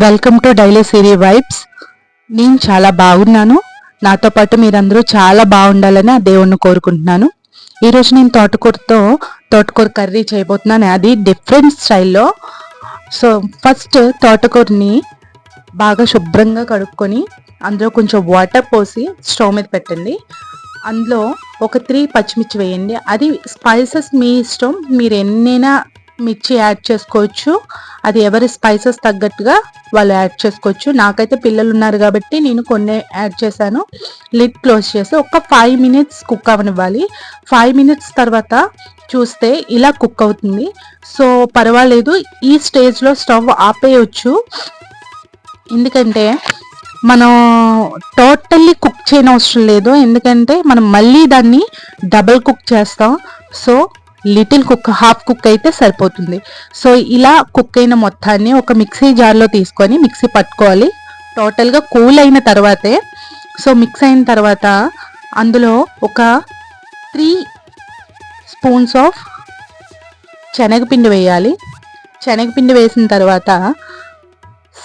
Welcome to daily Siri vibes. నేను చాలా బాగున్నాను. నాతో పాటు మీరందరూ చాలా బాగుండాలని ఆ దేవుణ్ణి కోరుకుంటున్నాను. ఈరోజు నేను తోటకూర కర్రీ చేయబోతున్నాను, అది డిఫరెంట్ స్టైల్లో. సో ఫస్ట్ తోటకూరని బాగా శుభ్రంగా కడుక్కొని అందులో కొంచెం వాటర్ పోసి స్టవ్ మీద పెట్టండి. అందులో ఒక 3 పచ్చిమిర్చి వేయండి. అది స్పైసెస్ మీ ఇష్టం, మీరు ఎన్నైనా మిర్చి యాడ్ చేసుకోవచ్చు. అది ఎవరి స్పైసెస్ తగ్గట్టుగా వాళ్ళు యాడ్ చేసుకోవచ్చు. నాకైతే పిల్లలు ఉన్నారు కాబట్టి నేను కొన్ని యాడ్ చేశాను. లిడ్ క్లోజ్ చేసి ఒక 5 మినిట్స్ కుక్ అవనివ్వాలి. 5 మినిట్స్ తర్వాత చూస్తే ఇలా కుక్ అవుతుంది. సో పర్వాలేదు, ఈ స్టేజ్లో స్టవ్ ఆపేయచ్చు. ఎందుకంటే మనం టోటల్లీ కుక్ చేయని అవసరం లేదు, ఎందుకంటే మనం మళ్ళీ దాన్ని డబుల్ కుక్ చేస్తాం. So little cook, half cook అయితే సరిపోతుంది. సో ఇలా కుక్ అయిన మొత్తాన్ని ఒక మిక్సీ జార్లో తీసుకొని మిక్సీ పట్టుకోవాలి. టోటల్గా కూల్ అయిన తర్వాతే. సో మిక్స్ అయిన తర్వాత అందులో ఒక 3 స్పూన్స్ ఆఫ్ శనగపిండి వేయాలి. శనగపిండి వేసిన తర్వాత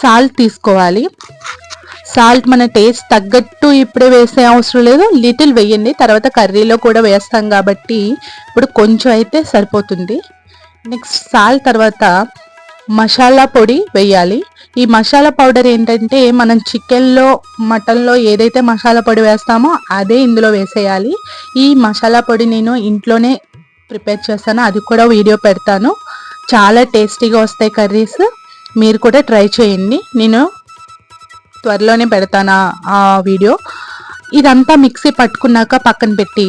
సాల్ట్ తీసుకోవాలి. సాల్ట్ మన టేస్ట్ తగ్గట్టు ఇప్పుడే వేసే అవసరం లేదు, లిటిల్ వేయండి, తర్వాత కర్రీలో కూడా వేస్తాం కాబట్టి ఇప్పుడు కొంచెం అయితే సరిపోతుంది. నెక్స్ట్ సాల్ట్ తర్వాత మసాలా పొడి వేయాలి. ఈ మసాలా పౌడర్ ఏంటంటే మనం చికెన్లో మటన్లో ఏదైతే మసాలా పొడి వేస్తామో అదే ఇందులో వేసేయాలి. ఈ మసాలా పొడి నేను ఇంట్లోనే ప్రిపేర్ చేస్తాను, అది కూడా వీడియో పెడతాను. చాలా టేస్టీగా వస్తాయి కర్రీస్, మీరు కూడా ట్రై చేయండి. నేను త్వరలోనే పెడతాను ఆ వీడియో. ఇదంతా మిక్సీ పట్టుకున్నాక పక్కన పెట్టి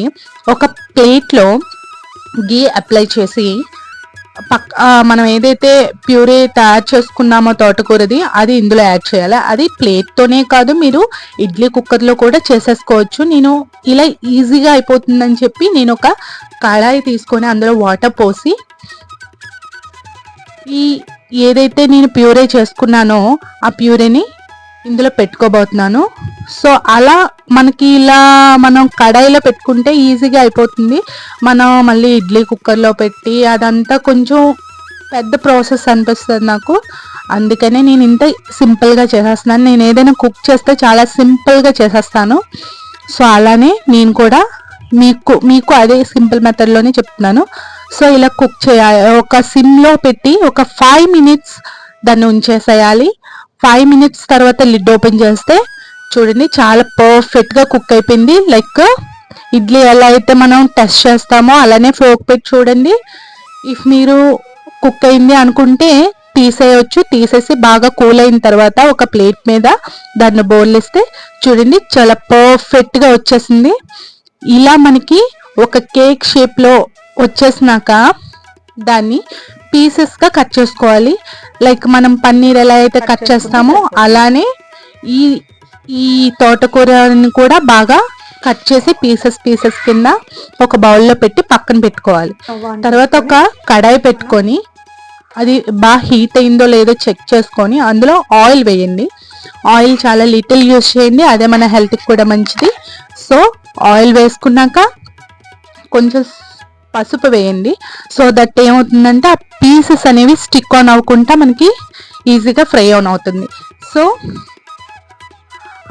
ఒక ప్లేట్లో గీ అప్లై చేసి మనం ఏదైతే ప్యూరీ తయారు చేసుకున్నామో తోటకూరది అది ఇందులో యాడ్ చేయాలి. అది ప్లేట్తోనే కాదు, మీరు ఇడ్లీ కుక్కర్లో కూడా చేసేసుకోవచ్చు. నేను ఇలా ఈజీగా అయిపోతుందని చెప్పి నేను ఒక కళాయి తీసుకొని అందులో వాటర్ పోసి ఏదైతే నేను ప్యూరీ చేసుకున్నానో ఆ ప్యూరీని ఇందులో పెట్టుకోబోతున్నాను. సో అలా మనకి ఇలా మనం కడాయిలో పెట్టుకుంటే ఈజీగా అయిపోతుంది. మనం మళ్ళీ ఇడ్లీ కుక్కర్లో పెట్టి అదంతా కొంచెం పెద్ద ప్రాసెస్ అనిపిస్తుంది నాకు. అందుకనే నేను ఇంత సింపుల్గా చేసేస్తున్నాను. నేను ఏదైనా కుక్ చేస్తే చాలా సింపుల్గా చేసేస్తాను. సో అలానే నేను కూడా మీకు అదే సింపుల్ మెథడ్లోనే చెప్తున్నాను. సో ఇలా కుక్ చేయాలి. ఒక సిమ్లో పెట్టి ఒక 5 మినిట్స్ దాన్ని ఉంచేసేయాలి. 5 మినిట్స్ తర్వాత లిడ్ ఓపెన్ చేస్తే చూడండి చాలా పర్ఫెక్ట్గా కుక్ అయిపోయింది. లైక్ ఇడ్లీ ఎలా అయితే మనం టెస్ట్ చేస్తామో అలానే ఫోక్ పెట్టి చూడండి. ఇఫ్ మీరు కుక్ అయింది అనుకుంటే తీసేయచ్చు. తీసేసి బాగా కూల్ అయిన తర్వాత ఒక ప్లేట్ మీద దాన్ని బౌల్లిస్తే చూడండి చాలా పర్ఫెక్ట్గా వచ్చేసింది. ఇలా మనకి ఒక కేక్ షేప్లో వచ్చేసినాక దాన్ని పీసెస్గా కట్ చేసుకోవాలి. లైక్ మనం పన్నీర్ ఎలా అయితే కట్ చేస్తామో అలానే ఈ తోటకూరని కూడా బాగా కట్ చేసి పీసెస్ కింద ఒక బౌల్లో పెట్టి పక్కన పెట్టుకోవాలి. తర్వాత ఒక కడాయి పెట్టుకొని అది బాగా హీట్ అయిందో లేదో చెక్ చేసుకొని అందులో ఆయిల్ వేయండి. ఆయిల్ చాలా లిటిల్ యూస్ చేయండి, అదే మన హెల్త్కి కూడా మంచిది. సో ఆయిల్ వేసుకున్నాక కొంచెం పసుపు వేయండి. సో దట్ ఏమవుతుందంటే ఆ పీసెస్ అనేవి స్టిక్ ఆన్ అవ్వకుండా మనకి ఈజీగా ఫ్రై ఆన్ అవుతుంది. సో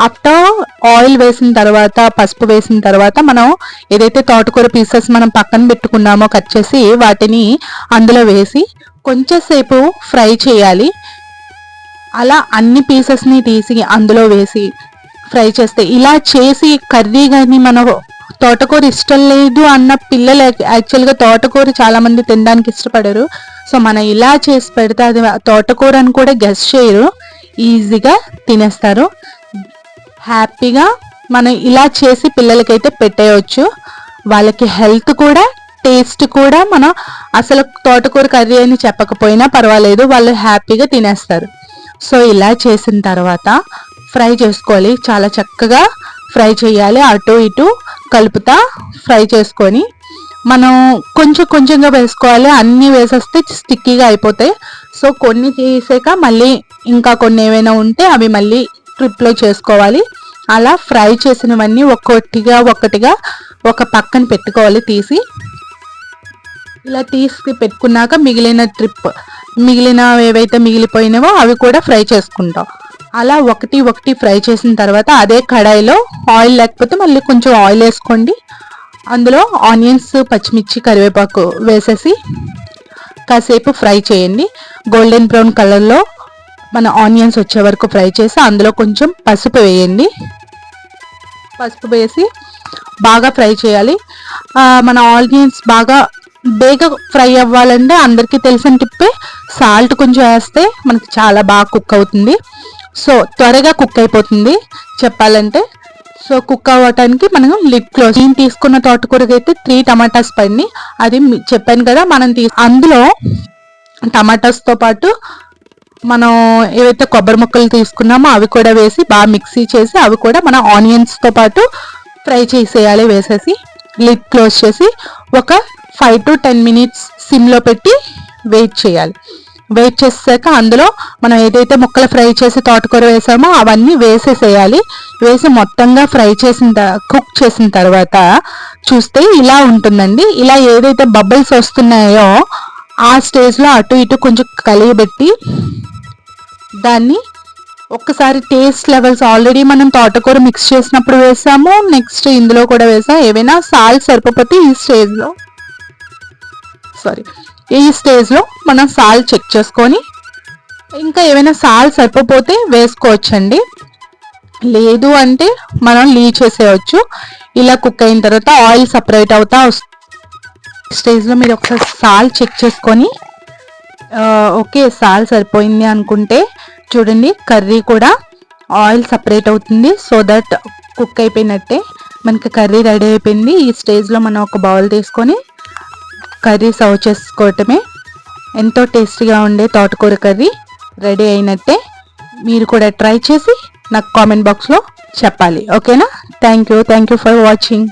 ఆఫ్టర్ ఆయిల్ వేసిన తర్వాత పసుపు వేసిన తర్వాత మనం ఏదైతే తోటకూర పీసెస్ మనం పక్కన పెట్టుకున్నామో కట్ చేసి వాటిని అందులో వేసి కొంచెం సేపు ఫ్రై చేయాలి. అలా అన్ని పీసెస్ని తీసి అందులో వేసి ఫ్రై చేస్తే ఇలా చేసి కర్రీ కానీ మనం తోటకూర ఇష్టం లేదు అన్న పిల్లలు యాక్చువల్గా తోటకూర చాలా మంది తినడానికి ఇష్టపడరు. సో మనం ఇలా చేసి పెడితే అది తోటకూర అని కూడా గెస్ చేయరు, ఈజీగా తినేస్తారు. హ్యాపీగా మనం ఇలా చేసి పిల్లలకైతే పెట్టేయచ్చు. వాళ్ళకి హెల్త్ కూడా టేస్ట్ కూడా మనం అసలు తోటకూర కర్రీ అని చెప్పకపోయినా పర్వాలేదు, వాళ్ళు హ్యాపీగా తినేస్తారు. సో ఇలా చేసిన తర్వాత ఫ్రై చేసుకోవాలి. చాలా చక్కగా ఫ్రై చేయాలి, అటు ఇటు కలుపుతా ఫ్రై చేసుకొని మనం కొంచెంగా వేసుకోవాలి. అన్నీ వేసేస్తే స్టిక్కీగా అయిపోతాయి. సో కొన్ని తీసాక మళ్ళీ ఇంకా కొన్ని ఏమైనా ఉంటే అవి మళ్ళీ ట్రిప్లో చేసుకోవాలి. అలా ఫ్రై చేసినవన్నీ ఒక్కొక్కటిగా ఒక పక్కన పెట్టుకోవాలి. ఇలా తీసి పెట్టుకున్నాక మిగిలిన ట్రిప్ ఏవైతే మిగిలిపోయినావో అవి కూడా ఫ్రై చేసుకుంటాం. అలా ఒకటి ఒకటి ఫ్రై చేసిన తర్వాత అదే కడాయిలో ఆయిల్ లేకపోతే మళ్ళీ కొంచెం ఆయిల్ వేసుకోండి. అందులో ఆనియన్స్, పచ్చిమిర్చి, కరివేపాకు వేసేసి కాసేపు ఫ్రై చేయండి. గోల్డెన్ బ్రౌన్ కలర్లో మన ఆనియన్స్ వచ్చే వరకు ఫ్రై చేసి అందులో కొంచెం పసుపు వేయండి. పసుపు వేసి బాగా ఫ్రై చేయాలి. మన ఆనియన్స్ బాగా బేగా ఫ్రై అవ్వాలంటే అందరికీ తెలిసిన టిప్పే సాల్ట్ కొంచెం వేస్తే మనకి చాలా బాగా కుక్ అవుతుంది. సో త్వరగా కుక్ అయిపోతుంది చెప్పాలంటే. సో కుక్ అవ్వటానికి మనం లిడ్ క్లోజ్. నేను తీసుకున్న తోటకూరకి అయితే 3 టమాటాస్ పడినాయి. అది చెప్పాను కదా, మనం అందులో టమాటాస్తో పాటు మనం ఏవైతే కొబ్బరి ముక్కలు తీసుకున్నామో అవి కూడా వేసి బాగా మిక్సీ చేసి అవి కూడా మన ఆనియన్స్తో పాటు ఫ్రై చేసేయాలి. వేసేసి లిడ్ క్లోజ్ చేసి ఒక 5 to 10 minutes సిమ్లో పెట్టి వెయిట్ చేయాలి. వెయిట్ చేసాక అందులో మనం ఏదైతే ముక్కలు ఫ్రై చేసి తోటకూర వేసామో అవన్నీ వేసేసేయాలి. వేసి మొత్తంగా కుక్ చేసిన తర్వాత చూస్తే ఇలా ఉంటుందండి. ఇలా ఏదైతే బబుల్స్ వస్తున్నాయో ఆ స్టేజ్లో అటు ఇటు కొంచెం కలియబెట్టి దాన్ని ఒక్కసారి టేస్ట్ లెవెల్స్ ఆల్రెడీ మనం తోటకూర మిక్స్ చేసినప్పుడు వేసాము, నెక్స్ట్ ఇందులో కూడా వేసాం. ఏవైనా సాల్ట్ సరిపోతే ఈ స్టేజ్లో మనం సాల్ట్ చెక్ చేసుకొని ఇంకా ఏమైనా సాల్ట్ సరిపోతే వేసుకోవచ్చండి. లేదు అంటే మనం లీవ్ చేసేయచ్చు. ఇలా కుక్ అయిన తర్వాత ఆయిల్ సపరేట్ అవుతా స్టేజ్లో మీరు ఒకసారి సాల్ట్ చెక్ చేసుకొని ఓకే సాల్ట్ సరిపోయింది అనుకుంటే చూడండి కర్రీ కూడా ఆయిల్ సపరేట్ అవుతుంది. సో దట్ కుక్ అయిపోయినట్టే, మనకి కర్రీ రెడీ అయిపోయింది. ఈ స్టేజ్లో మనం ఒక బౌల్ తీసుకొని కర్రీ సర్వ్ చేసుకోవటమే. ఎంతో టేస్టీగా ఉండే తోటకూర కర్రీ రెడీ అయినట్టే. మీరు కూడా ట్రై చేసి నాకు కామెంట్ బాక్స్లో చెప్పాలి. ఓకేనా? Thank you for watching.